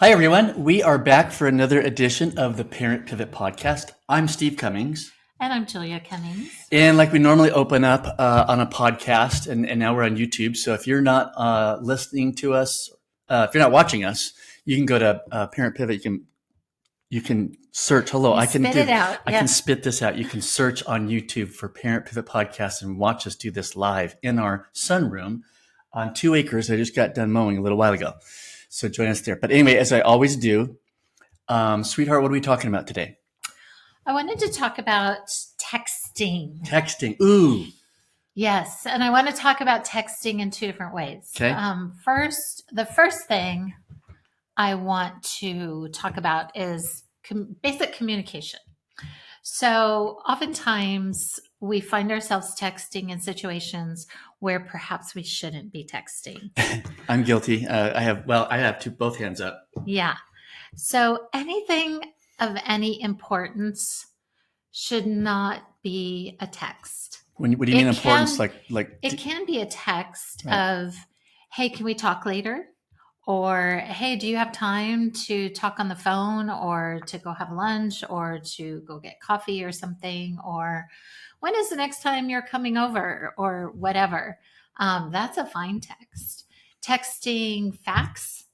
Hi, everyone. We are back for another edition of the Parent Pivot Podcast. I'm Steve Cummings. And I'm Julia Cummings. And like we normally open up on a podcast, and now we're on YouTube. So if you're not listening to us, if you're not watching us, you can go to Parent Pivot. You can search. Hello, I can spit it out. I can spit this out. You can search on YouTube for Parent Pivot Podcast and watch us do this live in our sunroom on 2 acres. I just got done mowing a little while ago. So join us there. But anyway, as I always do, sweetheart, what are we talking about today? I wanted to talk about texting. Texting. Ooh. Yes. And I want to talk about texting in 2 different ways. Okay. The first thing I want to talk about is basic communication. So oftentimes we find ourselves texting in situations where perhaps we shouldn't be texting. I'm guilty. I have both hands up. Yeah. So anything of any importance should not be a text. What do you mean importance? Like it can be a text Right. of, hey, can we talk later? Or, hey, do you have time to talk on the phone or to go have lunch or to go get coffee or something? Or when is the next time you're coming over or whatever? That's a fine text. Texting facts,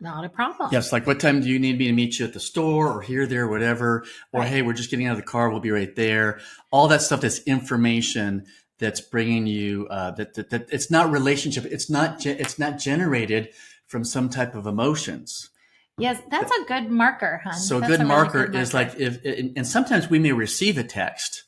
not a problem. Yes, like what time do you need me to meet you at the store or here, there, whatever? Or Right. hey, we're just getting out of the car. We'll be right there. All that stuff that's information that's bringing you that it's not relationship. It's not generated from some type of emotions. Yes, that's a good marker, hon. So That's a good really marker good is like and sometimes we may receive a text,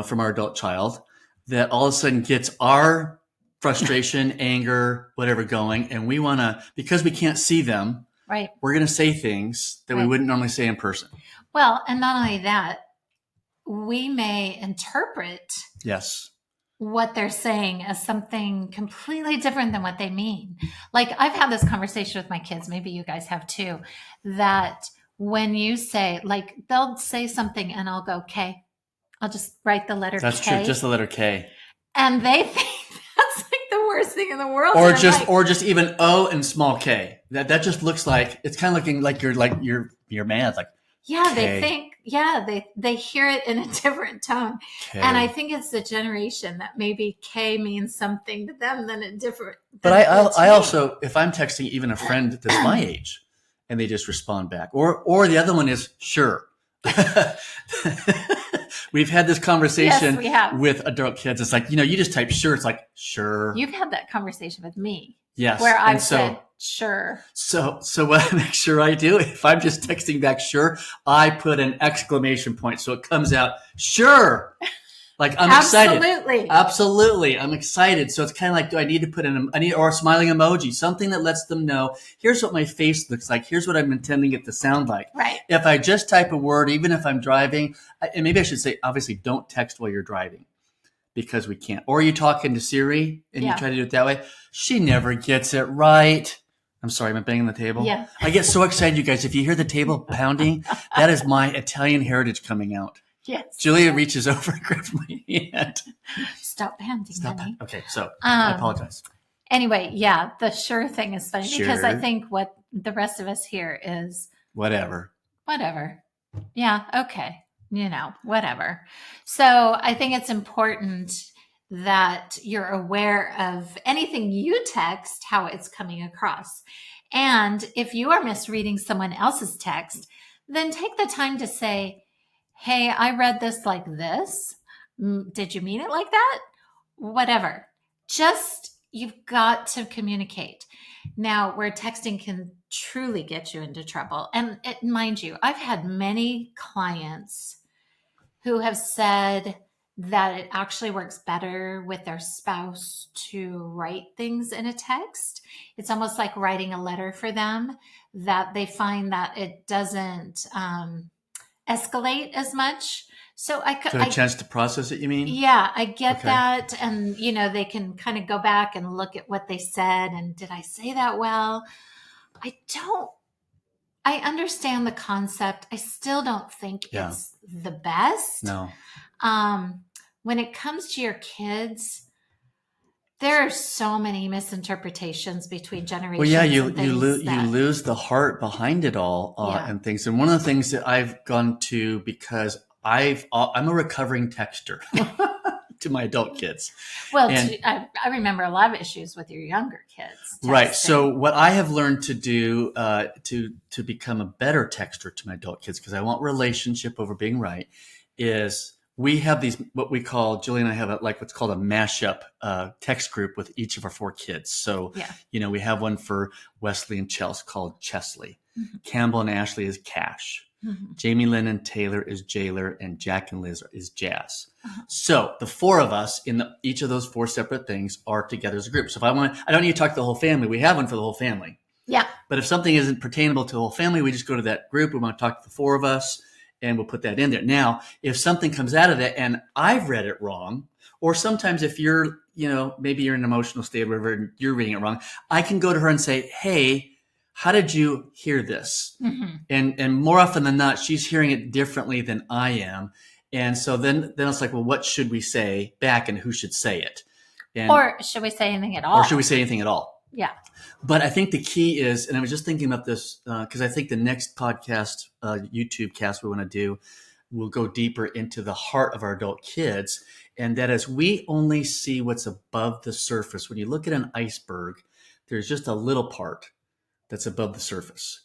from our adult child that all of a sudden gets our frustration, anger, whatever going, and we want to, because we can't see them, right. We're going to say things that we wouldn't normally say in person. Well, and not only that, we may interpret Yes. what they're saying as something completely different than what they mean. Like I've had this conversation with my kids, maybe you guys have too, that when you say, like they'll say something and I'll go, K. I'll just write the letter K. That's true, just the letter K. And they think that's like the worst thing in the world. Or just even O and small K. That just looks like, it's kind of looking like you're mad, like yeah, K. they think, they hear it in a different tone. K. And I think it's the generation that maybe K means something to them than a different. But I also, if I'm texting even a friend that's my age and they just respond back, or the other one is sure. We've had this conversation with adult kids. It's like, you just type sure. It's like, sure. You've had that conversation with me. Yes. Where I've said, sure. So what I make sure I do, if I'm just texting back sure, I put an exclamation point. So it comes out, sure. Like I'm excited. Absolutely. I'm excited. So it's kind of like, do I need to put or a smiling emoji, something that lets them know, here's what my face looks like. Here's what I'm intending it to sound like. Right. If I just type a word, even if I'm driving, and maybe I should say, obviously don't text while you're driving because we can't. Or you talk into Siri and you try to do it that way. She never gets it right. I'm sorry, am I banging the table? Yeah. I get so excited, you guys. If you hear the table pounding, that is my Italian heritage coming out. Yes. Julia reaches over and grabs my hand. Stop pounding, honey. Okay, so I apologize. Anyway, yeah, the sure thing is funny because I think what the rest of us hear is whatever. Yeah, okay. Whatever. So I think it's important that you're aware of anything you text, how it's coming across. And if you are misreading someone else's text, then take the time to say, hey, I read this like this. Did you mean it like that? Whatever. You've got to communicate. Now, where texting can truly get you into trouble. And mind you, I've had many clients who have said that it actually works better with their spouse to write things in a text. It's almost like writing a letter for them, that they find that it doesn't escalate as much. So a chance to process it, you mean? Yeah, I get that. And, they can kind of go back and look at what they said. And did I say that well? I understand the concept. I still don't think it's the best. No. When it comes to your kids, There are so many misinterpretations between generations. Well, yeah, you lose the heart behind it all and things. And one of the things that I've gone to, because I'm a recovering texter to my adult kids. Well, I remember a lot of issues with your younger kids. Texting. Right. So what I have learned to do to become a better texter to my adult kids, because I want relationship over being right, is we have these, what we call, Julie and I have what's called a mashup text group with each of our 4 kids. So, we have one for Wesley and Chelsea called Chesley. Mm-hmm. Campbell and Ashley is Cash. Mm-hmm. Jamie Lynn and Taylor is Jailer, and Jack and Liz is Jazz. Uh-huh. So the 4 of us in each of those 4 separate things are together as a group. So if I don't need to talk to the whole family. We have one for the whole family. Yeah. But if something isn't pertainable to the whole family, we just go to that group. We want to talk to the 4 of us, and we'll put that in there. Now, if something comes out of that and I've read it wrong, or sometimes if you're, maybe you're in an emotional state or whatever, and you're reading it wrong, I can go to her and say, hey, how did you hear this? Mm-hmm. And more often than not, she's hearing it differently than I am. And so then it's like, well, what should we say back, and who should say it? Or should we say anything at all? Yeah. But I think the key is, and I was just thinking about this because I think the next podcast, YouTube cast we want to do, will go deeper into the heart of our adult kids. And that is, we only see what's above the surface. When you look at an iceberg, there's just a little part that's above the surface.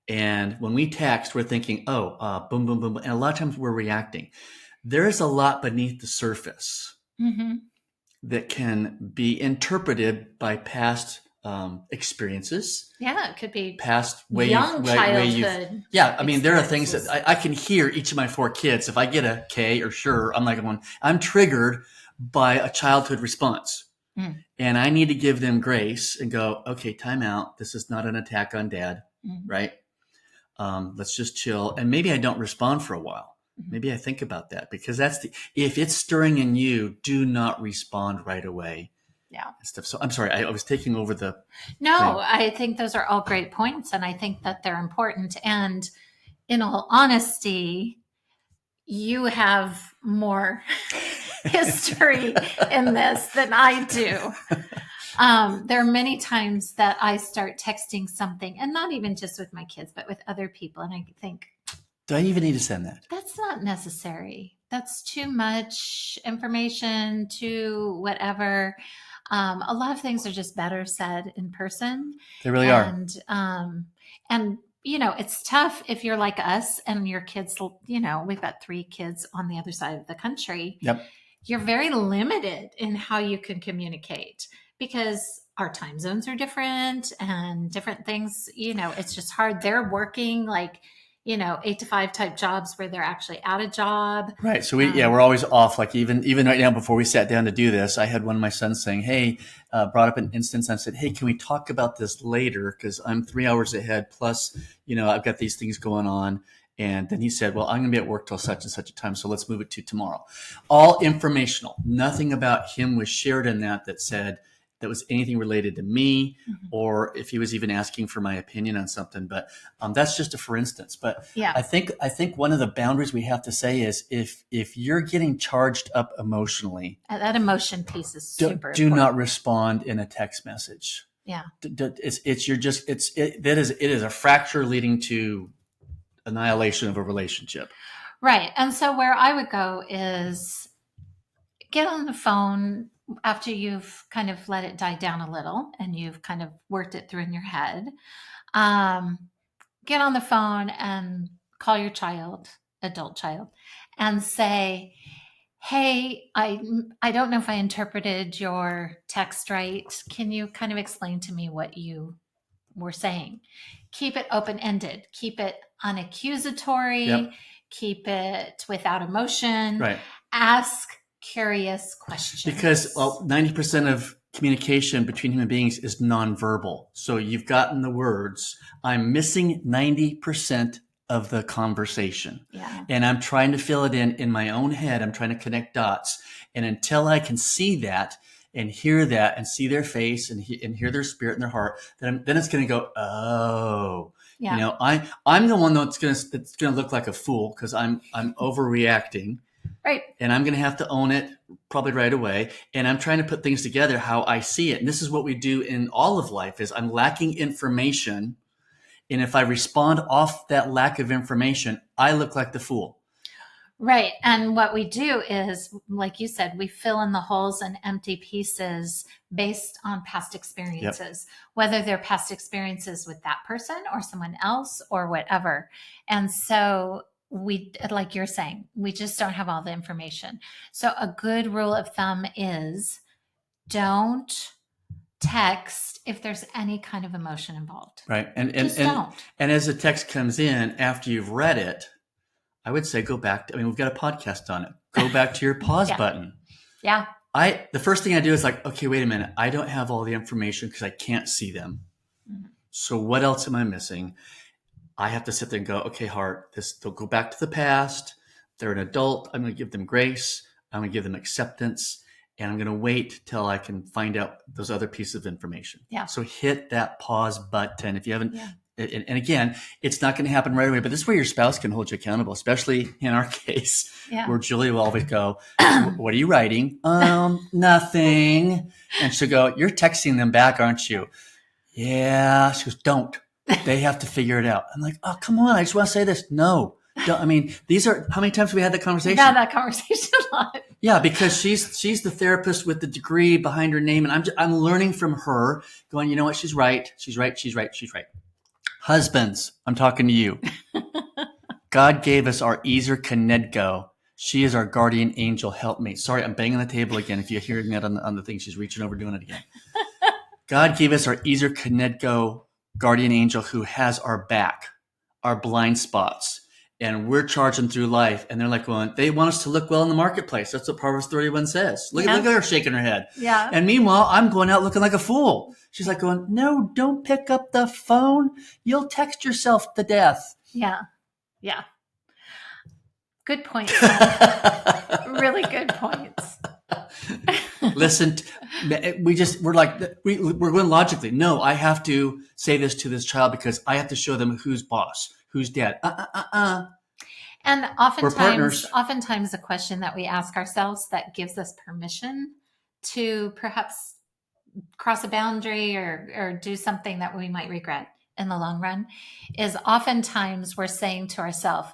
And when we text, we're thinking, boom, boom, boom. And a lot of times we're reacting. There is a lot beneath the surface that can be interpreted by past experiences. Yeah, it could be past childhood. I mean, there are things that I can hear each of my 4 kids. If I get a K or sure, I'm like, I'm triggered by a childhood response. Mm. And I need to give them grace and go, okay, time out. This is not an attack on dad, right? Let's just chill. And maybe I don't respond for a while. Mm-hmm. Maybe I think about that, because if it's stirring in you, do not respond right away. Yeah. Stuff. So I'm sorry, I was taking over the. No, thing. I think those are all great points, and I think that they're important. And in all honesty, you have more history in this than I do. There are many times that I start texting something, and not even just with my kids, but with other people, and I think, do I even need to send that? That's not necessary. That's too much information, too whatever. A lot of things are just better said in person. They really are. And it's tough if you're like us and your kids, we've got 3 kids on the other side of the country. Yep. You're very limited in how you can communicate, because our time zones are different and different things, it's just hard. They're working 8 to 5 type jobs where they're actually at a job. Right. So we're always off. Like even right now, before we sat down to do this, I had one of my sons saying, hey, brought up an instance. I said, hey, can we talk about this later? Because I'm 3 hours ahead. Plus, I've got these things going on. And then he said, well, I'm going to be at work till such and such a time, so let's move it to tomorrow. All informational. Nothing about him was shared in that said that was anything related to me, or if he was even asking for my opinion on something. But that's just a for instance. But yeah. I think one of the boundaries we have to say is if you're getting charged up emotionally, that emotion piece is super important. Do not respond in a text message. Yeah, it is a fracture leading to annihilation of a relationship. Right. And so where I would go is get on the phone after you've kind of let it die down a little and you've kind of worked it through in your head. Get on the phone and call your adult child, and say, hey, I don't know if I interpreted your text right. Can you kind of explain to me what you were saying? Keep it open-ended. Keep it unaccusatory. Yep. Keep it without emotion. Right. Ask curious questions. Because 90% of communication between human beings is nonverbal. So you've gotten the words. I'm missing 90% of the conversation. Yeah. And I'm trying to fill it in my own head. I'm trying to connect dots. And until I can see that and hear that and see their face and hear their spirit and their heart, then it's going to go, oh, yeah. I'm the one that's going to look like a fool because I'm overreacting. Right. And I'm going to have to own it probably right away. And I'm trying to put things together how I see it. And this is what we do in all of life is I'm lacking information. And if I respond off that lack of information, I look like the fool. Right. And what we do is, like you said, we fill in the holes and empty pieces based on past experiences, whether they're past experiences with that person or someone else or whatever. And so we, like you're saying, we just don't have all the information. So a good rule of thumb is don't text if there's any kind of emotion involved. Right. And as the text comes in after you've read it, I would say go back to, we've got a podcast on it. Go back to your pause button. Yeah. The first thing I do is like, okay, wait a minute. I don't have all the information because I can't see them. Mm-hmm. So what else am I missing? I have to sit there and go, okay, heart, they'll go back to the past. They're an adult. I'm going to give them grace. I'm going to give them acceptance. And I'm going to wait till I can find out those other pieces of information. Yeah. So hit that pause button. If you haven't, and again, it's not going to happen right away, but this is where your spouse can hold you accountable, especially in our case, where Julie will always go, what are you writing? Nothing. And she'll go, you're texting them back, aren't you? Yeah. She goes, don't. They have to figure it out. I'm like, oh, come on. I just want to say this. No. These are, how many times have we had that conversation? We've had that conversation a lot. Yeah, because she's the therapist with the degree behind her name. And I'm learning from her going, you know what? She's right. She's right. She's right. She's right. Husbands, I'm talking to you. God gave us our Ezer Kenedgo. She is our guardian angel helpmate. Sorry, I'm banging the table again. If you're hearing that on the thing, she's reaching over doing it again. God gave us our Ezer Kenedgo guardian angel who has our back, our blind spots. And we're charging through life. And they're like, well, they want us to look well in the marketplace. That's what Proverbs 31 says. Look at her shaking her head. Yeah. And meanwhile, I'm going out looking like a fool. She's like going, no, don't pick up the phone. You'll text yourself to death. Yeah. Yeah. Good points. Really good points. Listen, we're going logically. No, I have to say this to this child because I have to show them who's boss, who's dad. And oftentimes the question that we ask ourselves that gives us permission to perhaps cross a boundary or do something that we might regret in the long run is oftentimes we're saying to ourselves,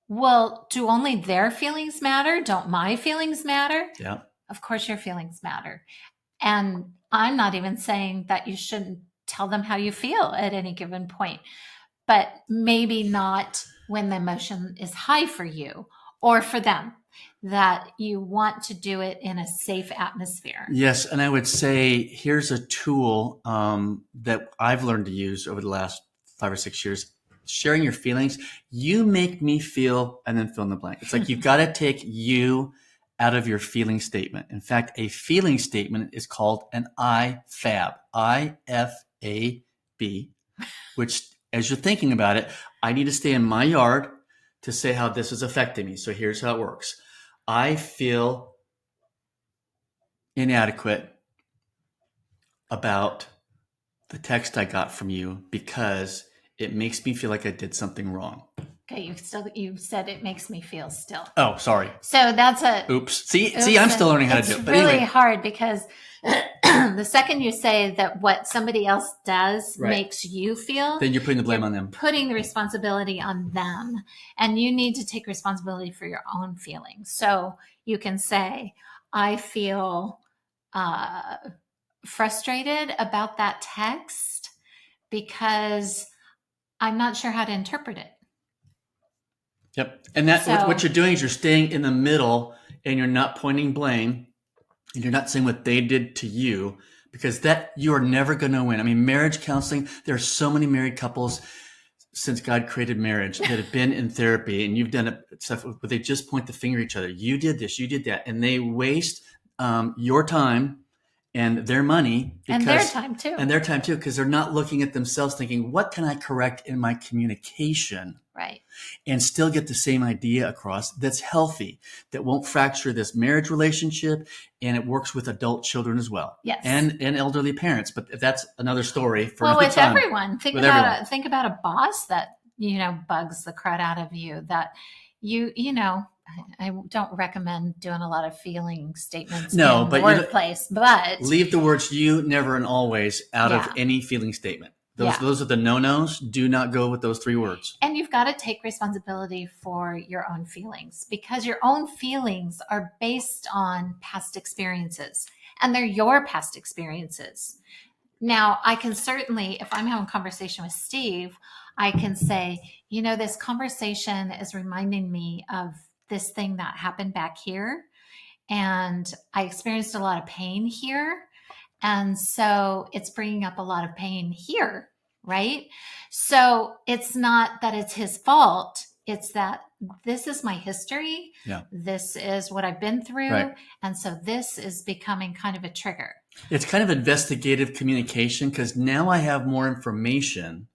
well, do only their feelings matter? Don't my feelings matter? Yeah. Of course your feelings matter. And I'm not even saying that you shouldn't tell them how you feel at any given point, but maybe not when the emotion is high for you or for them, that you want to do it in a safe atmosphere. Yes. And I would say here's a tool that I've learned to use over the last 5 or 6 years. Sharing your feelings. You make me feel, and then fill in the blank. It's like you've got to take you out of your feeling statement. In fact, a feeling statement is called an IFAB, IFAB, which as you're thinking about it, I need to stay in my yard to say how this is affecting me. So here's how it works. I feel inadequate about the text I got from you because it makes me feel like I did something wrong. Okay, you said it makes me feel still. Oh, sorry. So that's Oops. See, I'm still learning how to do it. It's really hard because the second you say that what somebody else does makes you feel, then you're putting the blame on them. Putting the responsibility on them. And you need to take responsibility for your own feelings. So you can say, I feel frustrated about that text because I'm not sure how to interpret it. Yep. And what you're doing is you're staying in the middle and you're not pointing blame and you're not saying what they did to you because that you are never going to win. I mean, marriage counseling, there are so many married couples since God created marriage that have been in therapy and you've done stuff where they just point the finger at each other. You did this, you did that. And they waste your time and their money. And their time too. And their time too, because they're not looking at themselves thinking, what can I correct in my communication? Right. And still get the same idea across that's healthy, that won't fracture this marriage relationship, and it works with adult children as well. Yes. And elderly parents. But that's another story for another with time. Everyone. Think about a boss that, bugs the crud out of you, that you I don't recommend doing a lot of feeling statements No, in but the workplace, but leave the words you, never, and always out of any feeling statement. Those are the no-nos. Do not go with those 3 words. And you've got to take responsibility for your own feelings, because your own feelings are based on past experiences, and they're your past experiences. Now, I can certainly, if I'm having a conversation with Steve, I can say, this conversation is reminding me of this thing that happened back here. And I experienced a lot of pain here. And so it's bringing up a lot of pain here, right? So it's not that it's his fault. It's that this is my history. Yeah. This is what I've been through. Right. And so this is becoming kind of a trigger. It's kind of investigative communication, because now I have more information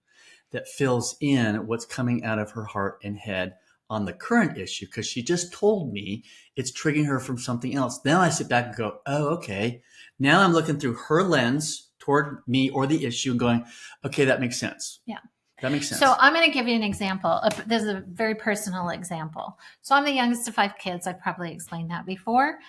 that fills in what's coming out of her heart and head on the current issue, because she just told me it's triggering her from something else. Now I sit back and go, oh, okay. Now I'm looking through her lens toward me or the issue and going, okay, that makes sense. Yeah. That makes sense. So I'm going to give you an example. This is a very personal example. So I'm the youngest of 5 kids. I probably explained that before.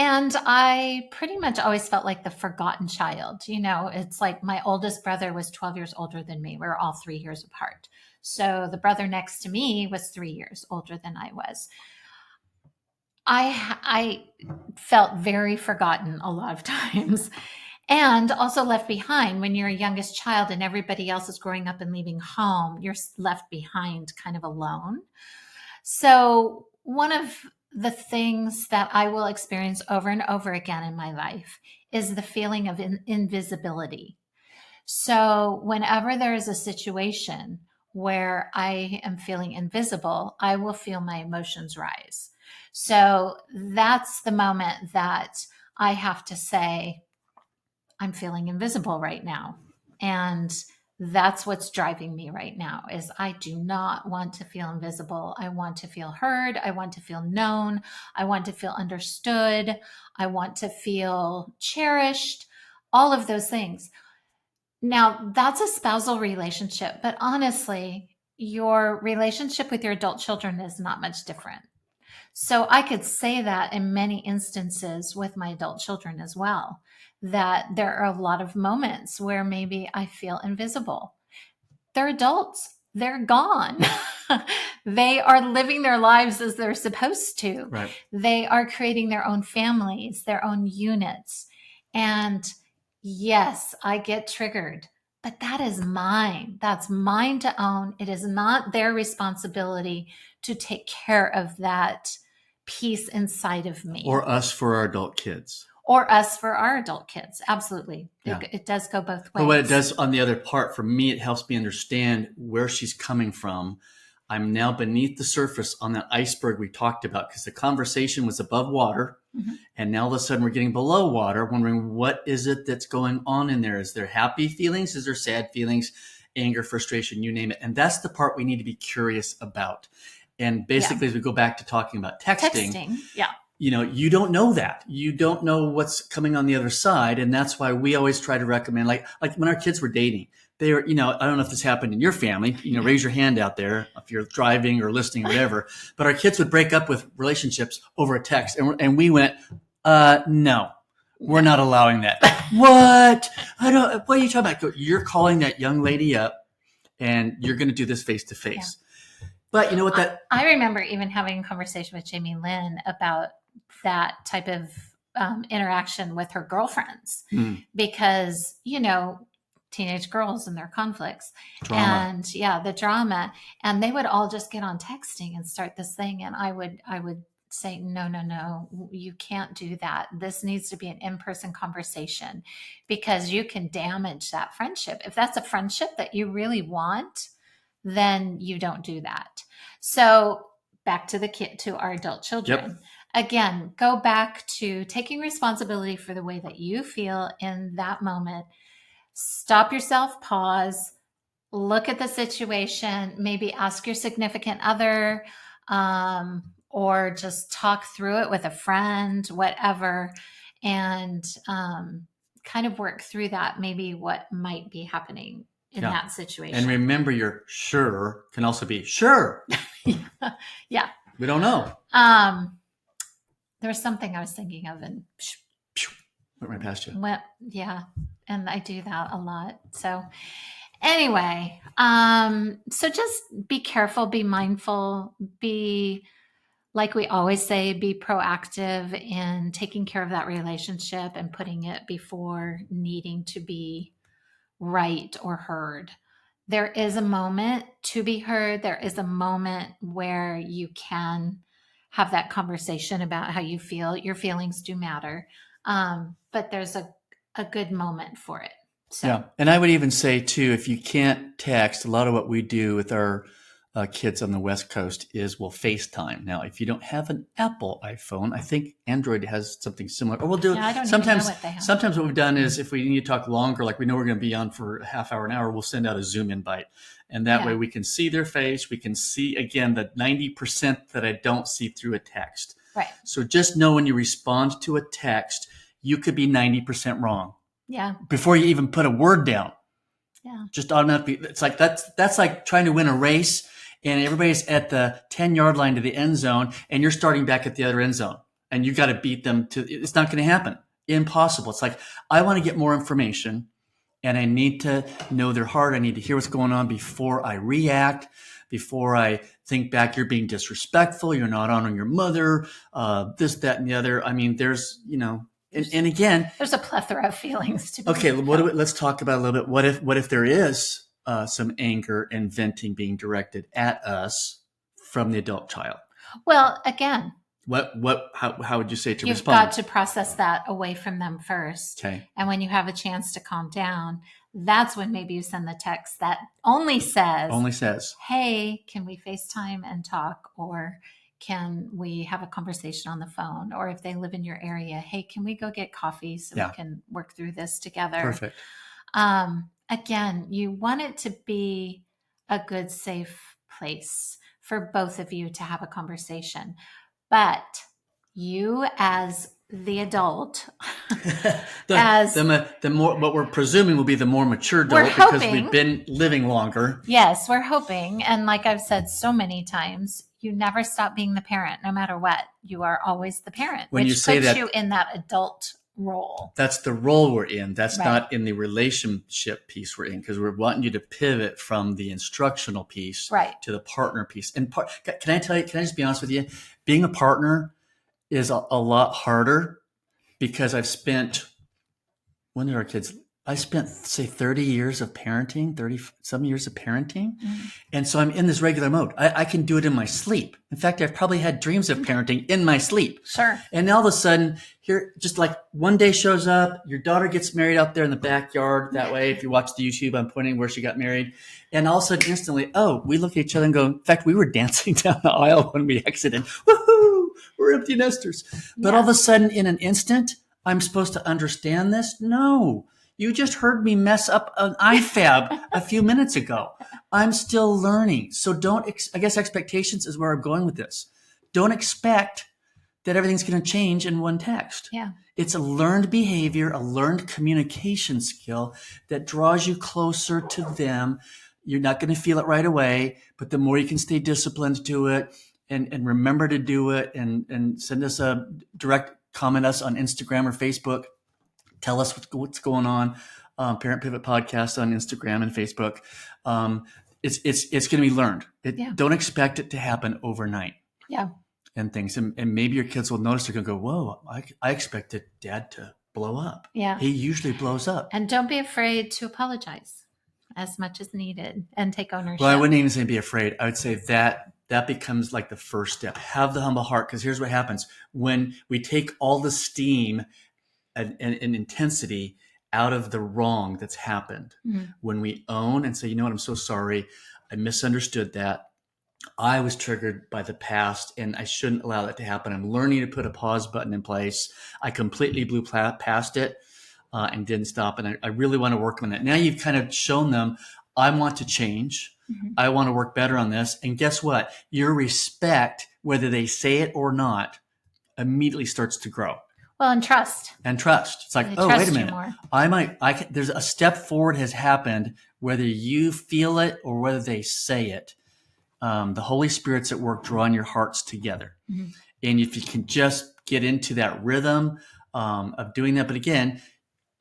And I pretty much always felt like the forgotten child. It's like my oldest brother was 12 years older than me. We were all 3 years apart. So the brother next to me was 3 years older than I was. I felt very forgotten a lot of times, and also left behind. When you're a youngest child and everybody else is growing up and leaving home, you're left behind kind of alone. So one of the things that I will experience over and over again in my life is the feeling of invisibility. So whenever there is a situation where I am feeling invisible, I will feel my emotions rise. So that's the moment that I have to say, I'm feeling invisible right now. And that's what's driving me right now, is I do not want to feel invisible. I want to feel heard. I want to feel known. I want to feel understood. I want to feel cherished, all of those things. Now, that's a spousal relationship, but honestly, your relationship with your adult children is not much different. So I could say that in many instances with my adult children as well, that there are a lot of moments where maybe I feel invisible. They're adults. They're gone. They are living their lives as they're supposed to. Right. They are creating their own families, their own units. And yes, I get triggered, but that is mine. That's mine to own. It is not their responsibility to take care of that piece inside of me. Or us for our adult kids. Or us for our adult kids. Absolutely. Yeah. It does go both ways. But what it does on the other part, for me, it helps me understand where she's coming from. I'm now beneath the surface on that iceberg we talked about, because the conversation was above water. Mm-hmm. And now all of a sudden we're getting below water, wondering what is it that's going on in there? Is there happy feelings? Is there sad feelings? Anger, frustration, you name it. And that's the part we need to be curious about. And basically, as we go back to talking about texting, you don't know that. You don't know what's coming on the other side. And that's why we always try to recommend, like when our kids were dating, they were, I don't know if this happened in your family, raise your hand out there if you're driving or listening or whatever, but our kids would break up with relationships over a text. And we went, no, we're not allowing that. What? What are you talking about? You're calling that young lady up and you're going to do this face to face. But you know what I remember even having a conversation with Jamie Lynn about that type of interaction with her girlfriends, because, teenage girls and their conflicts and the drama, and they would all just get on texting and start this thing. And I would say, no, you can't do that. This needs to be an in-person conversation, because you can damage that friendship. If that's a friendship that you really want, then you don't do that. So back to our adult children. Yep. Again, go back to taking responsibility for the way that you feel in that moment. Stop yourself, pause, look at the situation, maybe ask your significant other, or just talk through it with a friend, whatever, and kind of work through that, maybe what might be happening in that situation. And remember, your sure can also be sure. Yeah. We don't know. There was something I was thinking of and went right past you. Yeah. And I do that a lot. So anyway, so just be careful, be mindful, be, like we always say, be proactive in taking care of that relationship and putting it before needing to be right or heard. There is a moment to be heard. There is a moment where you can have that conversation about how you feel. Your feelings do matter. But there's a good moment for it. So. Yeah. And I would even say too, if you can't text, a lot of what we do with our kids on the West Coast is we'll FaceTime. Now, if you don't have an Apple iPhone, I think Android has something similar. Or we'll do I don't sometimes. Even know what they have. Sometimes what we've done is if we need to talk longer, like we know we're going to be on for a half hour, an hour, we'll send out a Zoom invite, and that way we can see their face. We can see again the 90% that I don't see through a text. Right. So just know when you respond to a text, you could be 90% wrong. Yeah. Before you even put a word down. Yeah. Just automatically. It's like that's like trying to win a race. And everybody's at the 10-yard line to the end zone, and you're starting back at the other end zone, and you got to beat them it's not going to happen. Impossible. It's like, I want to get more information, and I need to know their heart. I need to hear what's going on before I react, before I think back, you're being disrespectful, you're not honoring your mother, this, that, and the other. I mean, there's, and again, there's a plethora of feelings to be. Okay. Let's talk about a little bit. What if there is some anger and venting being directed at us from the adult child? Well, again, how would you say to respond? You've got to process that away from them first. Okay. And when you have a chance to calm down, that's when maybe you send the text that only says, hey, can we FaceTime and talk? Or can we have a conversation on the phone? Or if they live in your area, hey, can we go get coffee so we can work through this together? Perfect. Again, you want it to be a good, safe place for both of you to have a conversation. But you as the adult, the more what we're presuming will be the more mature adult because we've been living longer. Yes, we're hoping. And like I've said so many times, you never stop being the parent, no matter what. You are always the parent, when which you say puts that, you in that adult role. That's the role we're in. That's not in the relationship piece we're in, because we're wanting you to pivot from the instructional piece to the partner piece. And can I just be honest with you? Being a partner is a lot harder because I've spent, when did our kids, I spent, say, 30 years of parenting, 30-some years of parenting. Mm-hmm. And so I'm in this regular mode. I can do it in my sleep. In fact, I've probably had dreams of parenting in my sleep. Sure. And all of a sudden, here, just like one day shows up, your daughter gets married out there in the backyard. That way, if you watch the YouTube, I'm pointing where she got married. And all of a sudden, instantly, we look at each other and go, in fact, we were dancing down the aisle when we exited. Woohoo! We're empty nesters. But all of a sudden, in an instant, I'm supposed to understand this? No. You just heard me mess up an IFAB a few minutes ago. I'm still learning. So I guess expectations is where I'm going with this. Don't expect that everything's going to change in one text. Yeah. It's a learned behavior, a learned communication skill that draws you closer to them. You're not going to feel it right away, but the more you can stay disciplined to it and remember to do it and send us a direct comment us on Instagram or Facebook. Tell us what's going on. Parent Pivot Podcast on Instagram and Facebook. It's going to be learned. Don't expect it to happen overnight. Yeah. And things. And maybe your kids will notice, they're going to go, whoa, I expected dad to blow up. Yeah. He usually blows up. And don't be afraid to apologize as much as needed and take ownership. Well, I wouldn't even say be afraid. I would say that becomes like the first step. Have the humble heart, because here's what happens. When we take all the steam and intensity out of the wrong that's happened, when we own and say, you know what, I'm so sorry, I misunderstood that. I was triggered by the past and I shouldn't allow that to happen. I'm learning to put a pause button in place. I completely blew past it and didn't stop. And I really want to work on that. Now you've kind of shown them, I want to change. Mm-hmm. I want to work better on this. And guess what? Your respect, whether they say it or not, immediately starts to grow. Well, and trust. It's like, oh, wait a minute. There's a step forward has happened, whether you feel it or whether they say it. The Holy Spirit's at work drawing your hearts together. Mm-hmm. And if you can just get into that rhythm of doing that. But again,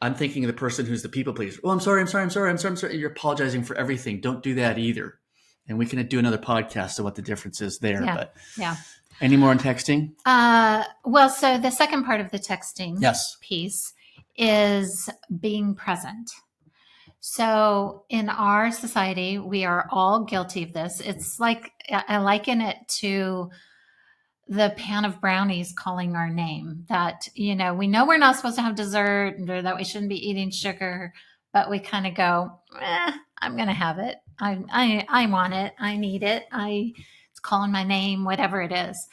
I'm thinking of the person who's the people pleaser. Oh, I'm sorry. You're apologizing for everything. Don't do that either. And we can do another podcast of what the difference is there. Yeah. But yeah. Any more on texting? Well, so the second part of the texting piece is being present. So in our society, we are all guilty of this. It's like, I liken it to the pan of brownies calling our name, that, we know we're not supposed to have dessert or that we shouldn't be eating sugar, but we kind of go, I'm going to have it. I want it. I need it. It's calling my name, whatever it is.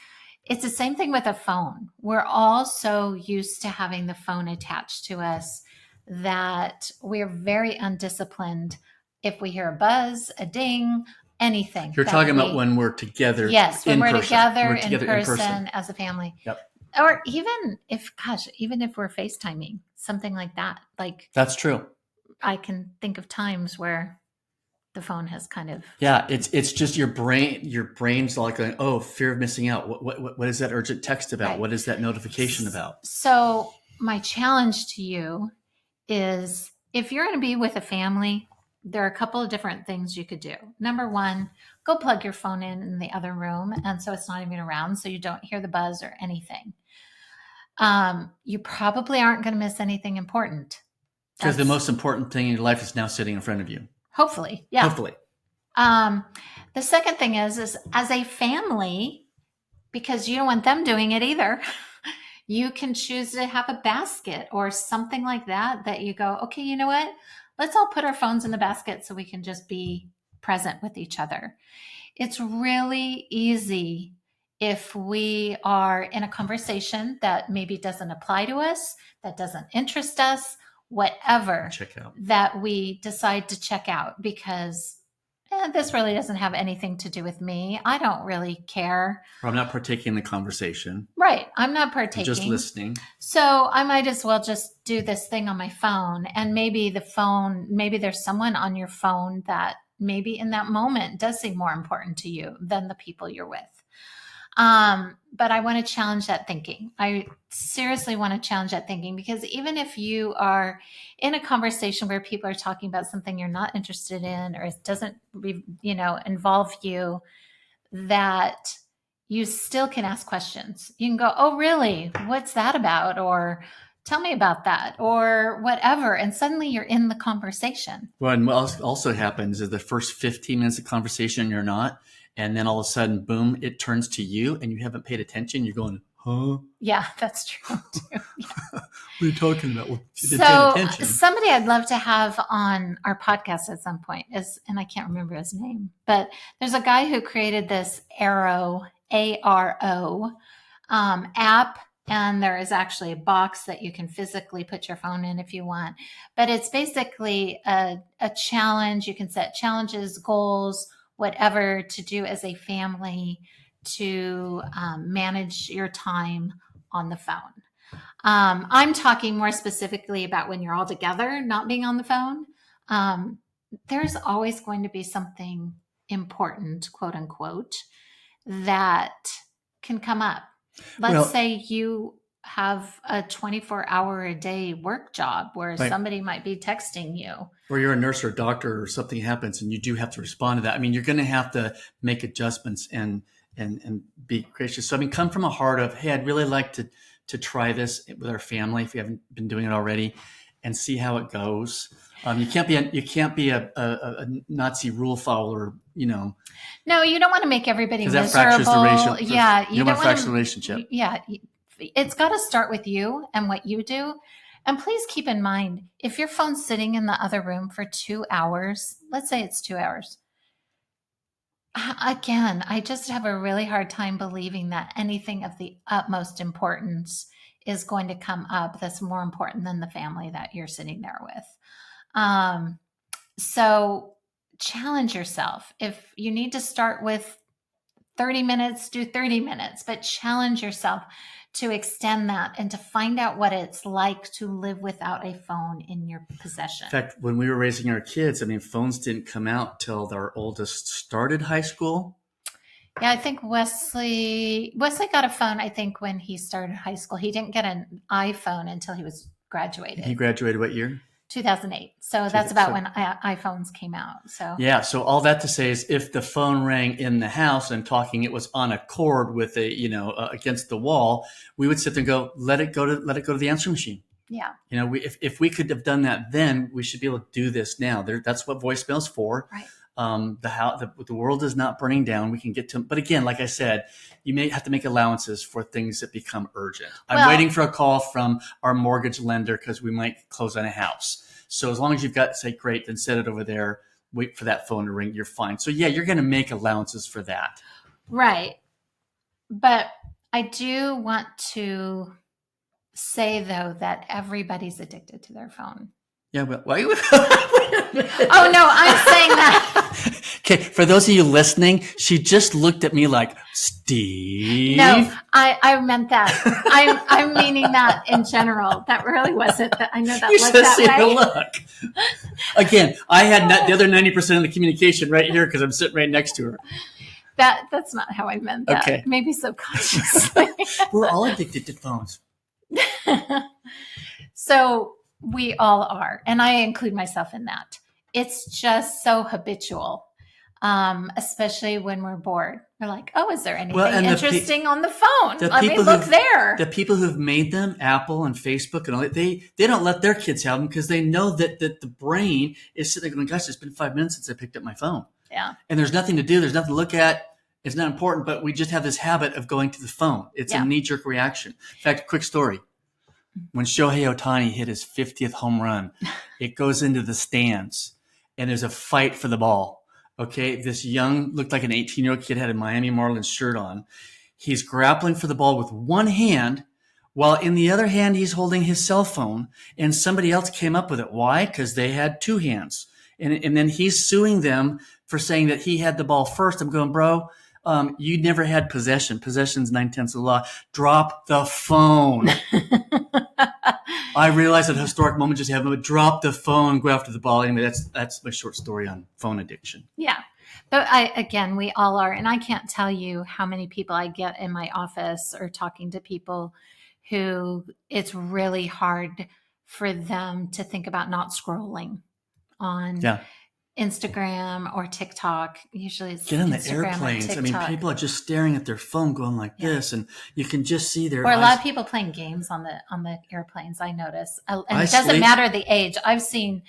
It's the same thing with a phone. We're all so used to having the phone attached to us that we're very undisciplined. If we hear a buzz, a ding, anything. You're talking about when we're together. Yes, when we're together in person as a family. Yep. Or even if we're FaceTiming, something like that. Like, that's true. I can think of times where the phone has kind of. Yeah, it's just your brain's like going, oh, fear of missing out. What is that urgent text about? Right. What is that notification about? So my challenge to you is, if you're going to be with a family, there are a couple of different things you could do. Number one, go plug your phone in the other room, and so it's not even around, so you don't hear the buzz or anything. You probably aren't going to miss anything important. Because the most important thing in your life is now sitting in front of you. Hopefully, yeah. Hopefully. The second thing is as a family, because you don't want them doing it either, you can choose to have a basket or something like that you go, okay, you know what? Let's all put our phones in the basket so we can just be present with each other. It's really easy if we are in a conversation that maybe doesn't apply to us, that doesn't interest us, whatever, that we decide to check out because this really doesn't have anything to do with me. I don't really care. Or I'm not partaking in the conversation. Right. I'm not partaking. I'm just listening. So I might as well just do this thing on my phone. And maybe there's someone on your phone that maybe in that moment does seem more important to you than the people you're with. But I want to challenge that thinking. I seriously want to challenge that thinking, because even if you are in a conversation where people are talking about something you're not interested in, or it doesn't, involve you, that you still can ask questions. You can go, oh, really? What's that about? Or tell me about that, or whatever. And suddenly you're in the conversation. Well, and what also happens is the first 15 minutes of conversation, you're not. And then all of a sudden, boom, it turns to you and you haven't paid attention. You're going, huh? Yeah, that's true too. Yeah. What are you talking about? Well, you didn't pay attention. Somebody I'd love to have on our podcast at some point and I can't remember his name, but there's a guy who created this Arrow, ARO, app. And there is actually a box that you can physically put your phone in if you want. But it's basically a challenge. You can set challenges, goals, whatever to do as a family to manage your time on the phone. I'm talking more specifically about when you're all together, not being on the phone. There's always going to be something important, quote unquote, that can come up. Let's say you have a 24-hour-a-day work job where somebody might be texting you. Or you're a nurse or a doctor or something happens and you do have to respond to that. I mean, you're going to have to make adjustments and be gracious. So, I mean, come from a heart of, hey, I'd really like to try this with our family if we haven't been doing it already and see how it goes. You can't be a Nazi rule follower, No, you don't want to make everybody miserable. Fractures the relationship. Yeah, you don't want to fracture the relationship. Yeah, it's got to start with you and what you do. And please keep in mind, if your phone's sitting in the other room for 2 hours, let's say it's 2 hours. Again, I just have a really hard time believing that anything of the utmost importance is going to come up that's more important than the family that you're sitting there with. So challenge yourself. If you need to start with 30 minutes, do 30 minutes, but challenge yourself to extend that and to find out what it's like to live without a phone in your possession. In fact, when we were raising our kids, I mean, phones didn't come out till our oldest started high school. Yeah, I think Wesley got a phone, I think, when he started high school. He didn't get an iPhone until he was graduated. He graduated what year? 2008. So that's about when iPhones came out. So yeah. So all that to say is, if the phone rang in the house and talking, it was on a cord with a, against the wall, we would sit there and go, let it go to the answering machine. Yeah. If we could have done that then, we should be able to do this now. That's what voicemail's for. Right. The world is not burning down. We can get to, but again, like I said, you may have to make allowances for things that become urgent. I'm waiting for a call from our mortgage lender because we might close on a house. So as long as you've got, say, great, then set it over there, wait for that phone to ring, you're fine. So yeah, you're going to make allowances for that. Right. But I do want to say, though, that everybody's addicted to their phone. Yeah, well, why? Oh, no, I'm saying that. Okay, for those of you listening, she just looked at me like, Steve. No, I meant that. I'm meaning that in general. That really wasn't. I know that you looked that way. The look. Again, I had the other 90% of the communication right here because I'm sitting right next to her. That's not how I meant that. Okay. Maybe subconsciously. We're all addicted to phones. So we all are, and I include myself in that. It's just so habitual, especially when we're bored. We're like, oh, is there anything interesting on the phone? Let me look there. The people who've made them, Apple and Facebook and all that, they don't let their kids have them because they know that the brain is sitting there going, gosh, it's been 5 minutes since I picked up my phone. Yeah. And there's nothing to do. There's nothing to look at. It's not important, but we just have this habit of going to the phone. It's a knee-jerk reaction. In fact, quick story. When Shohei Ohtani hit his 50th home run, it goes into the stands, and there's a fight for the ball. Okay, this looked like an 18-year-old kid, had a Miami Marlins shirt on. He's grappling for the ball with one hand, while in the other hand, he's holding his cell phone, and somebody else came up with it. Why? Because they had two hands. And then he's suing them for saying that he had the ball first. I'm going, bro, you never had possession. Possession's 9/10 of the law. Drop the phone. I realize that a historic moment just happened, but drop the phone, go after the ball. Anyway, that's my short story on phone addiction. Yeah. But we all are. And I can't tell you how many people I get in my office or talking to people who it's really hard for them to think about not scrolling on Instagram or TikTok. Usually it's get on the Instagram airplanes. I mean, people are just staring at their phone going like this, and you can just see their eyes. A lot of people playing games on the airplanes, I notice. And it doesn't matter the age. I've seen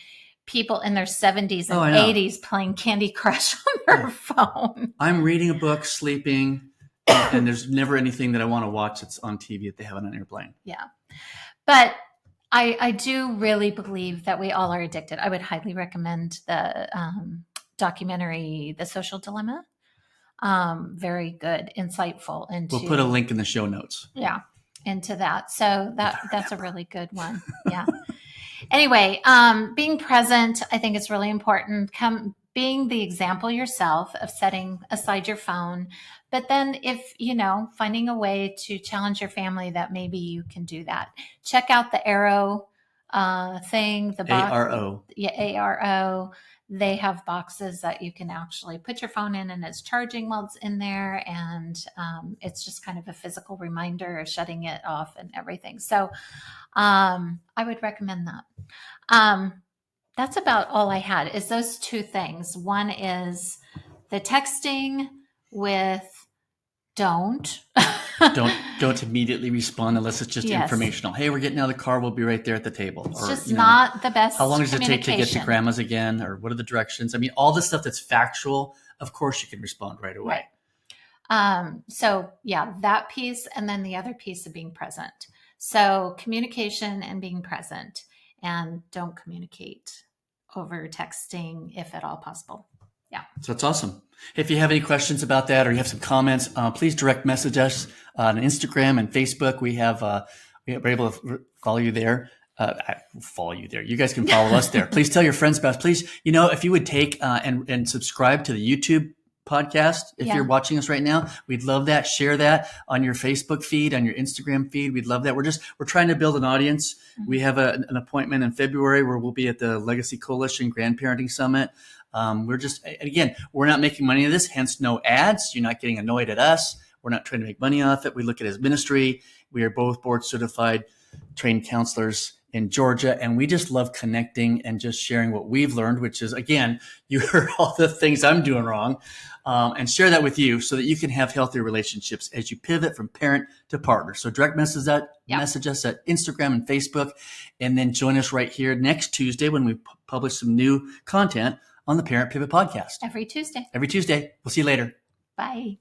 people in their 70s and 80s playing Candy Crush on their phone. I'm reading a book, sleeping, and there's never anything that I want to watch that's on TV that they have on an airplane. Yeah. But I do really believe that we all are addicted. I would highly recommend the documentary, The Social Dilemma. Very good, insightful. We'll put a link in the show notes. Yeah, into that. So that's a really good one. Yeah. Anyway, being present, I think it's really important. Being the example yourself of setting aside your phone. But then if, finding a way to challenge your family that maybe you can do that. Check out the Arrow thing. The box, ARO. Yeah, ARO. They have boxes that you can actually put your phone in and it's charging while it's in there. And it's just kind of a physical reminder of shutting it off and everything. So I would recommend that. That's about all I had is those two things. One is the texting with don't immediately respond unless it's just informational. Hey, we're getting out of the car. We'll be right there at the table. It's just not the best. How long does it take to get to grandma's again? Or what are the directions? I mean, all the stuff that's factual, of course you can respond right away. Right. So yeah, that piece. And then the other piece of being present. So communication and being present, and don't communicate over texting if at all possible. Yeah. So that's awesome. If you have any questions about that or you have some comments, please direct message us on Instagram and Facebook. We're able to follow you there. Follow you there. You guys can follow us there. Please tell your friends about us. Please, if you would take and subscribe to the YouTube podcast. If you're watching us right now, we'd love that. Share that on your Facebook feed, on your Instagram feed. We'd love that. We're trying to build an audience. Mm-hmm. We have an appointment in February where we'll be at the Legacy Coalition Grandparenting Summit. We're not making money on this, hence no ads. You're not getting annoyed at us. We're not trying to make money off it. We look at it as ministry. We are both board certified trained counselors in Georgia, and we just love connecting and just sharing what we've learned, which is, again, you heard all the things I'm doing wrong, and share that with you so that you can have healthier relationships as you pivot from parent to partner. So direct message us at Instagram and Facebook, and then join us right here next Tuesday when we publish some new content on the Parent Pivot Podcast. Every Tuesday. We'll see you later. Bye.